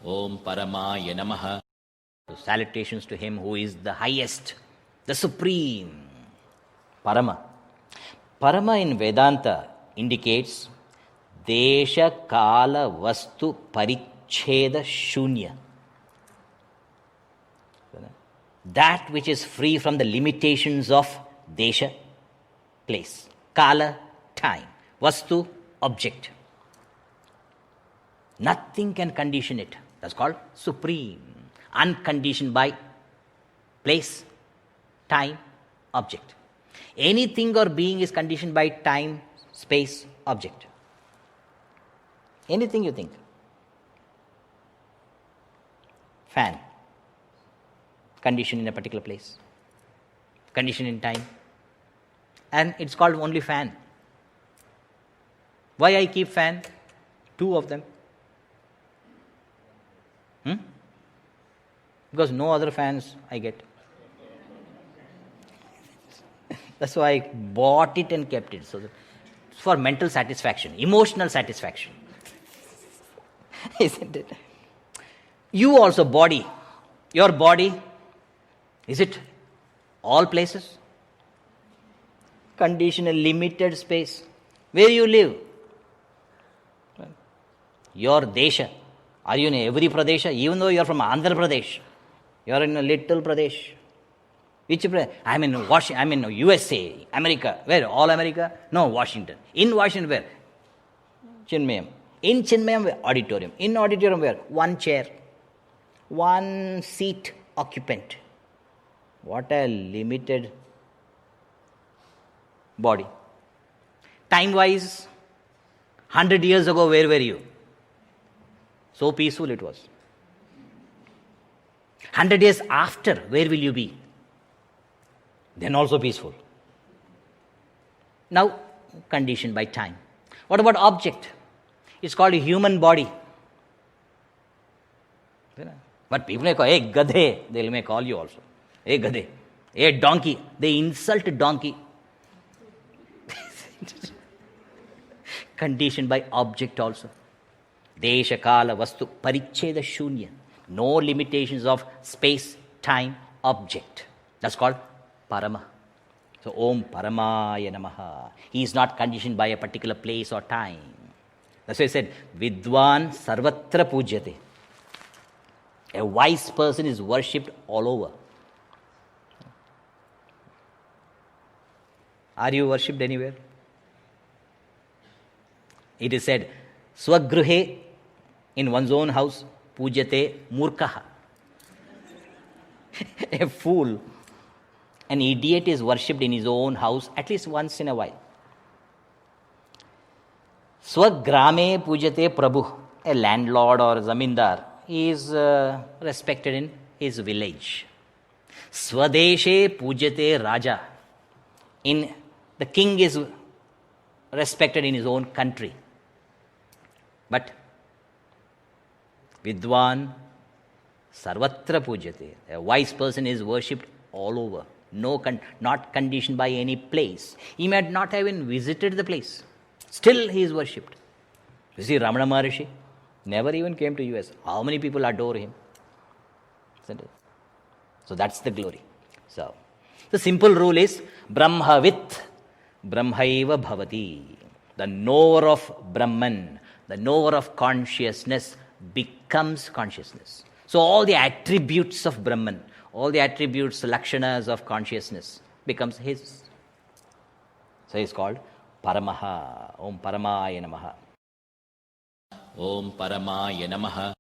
Om Paramaya Namaha. So salutations to him who is the highest, the supreme. Parama. Parama in Vedanta indicates Desha Kala Vastu Paricheda Shunya. That which is free from the limitations of Desha, place, Kala, time, Vastu, object. Nothing can condition it. That's called supreme. Unconditioned by place, time, object. Anything or being is conditioned by time, space, object. Anything you think. Fan. Conditioned in a particular place. Conditioned in time. And it's called only fan. Why I keep fan? 2 of them. Because no other fans I get. That's why I bought it and kept it. So that it's for mental satisfaction, emotional satisfaction. Isn't it? You also, body. Your body, is it all places? Conditional, limited space. Where you live? Your desha. Are you in every Pradesha? Even though you are from Andhra Pradesh, you are in a little Pradesh. Which Pradesh? I'm in Washington. I'm in USA, America. Where? All America? No, Washington. In Washington, where? Chinmayam. In Chinmayam, where? Auditorium. In auditorium, where? 1 chair. 1 seat occupant. What a limited body. Time-wise, 100 years ago, where were you? So peaceful it was. 100 years after, where will you be? Then also peaceful. Now, conditioned by time. What about object? It's called a human body. But people may call, hey, gadhe, they may call you also. Hey, gadhe. Hey, donkey. They insult donkey. Conditioned by object also. Desha, Kala, Vastu, Paricheda Shunya. No limitations of space, time, object. That's called Parama. So, Om Paramaya Namaha. He is not conditioned by a particular place or time. That's why I said, Vidwan Sarvatra Pujyate. A wise person is worshipped all over. Are you worshipped anywhere? It is said, Swagruhe, in one's own house, Pujyate Murkaha. A fool, an idiot is worshipped in his own house at least once in a while. Swagrame Pujyate Prabhu, a landlord or zamindar, he is respected in his village. Swadeshe Pujyate Raja, the king is respected in his own country. But Vidwan Sarvatra Pujyate, a wise person is worshipped all over. Not conditioned by any place. He might not have even visited the place. Still he is worshipped. You see, Ramana Maharishi never even came to US. How many people adore him? Isn't it? So that's the glory. So the simple rule is Brahmavit Brahmaiva Bhavati. The knower of Brahman, the knower of consciousness becomes consciousness. So all the attributes of Brahman, all the attributes, lakshanas of consciousness becomes his. So he is called Paramaha. Om Paramaya Namaha. Om Paramaya Namaha.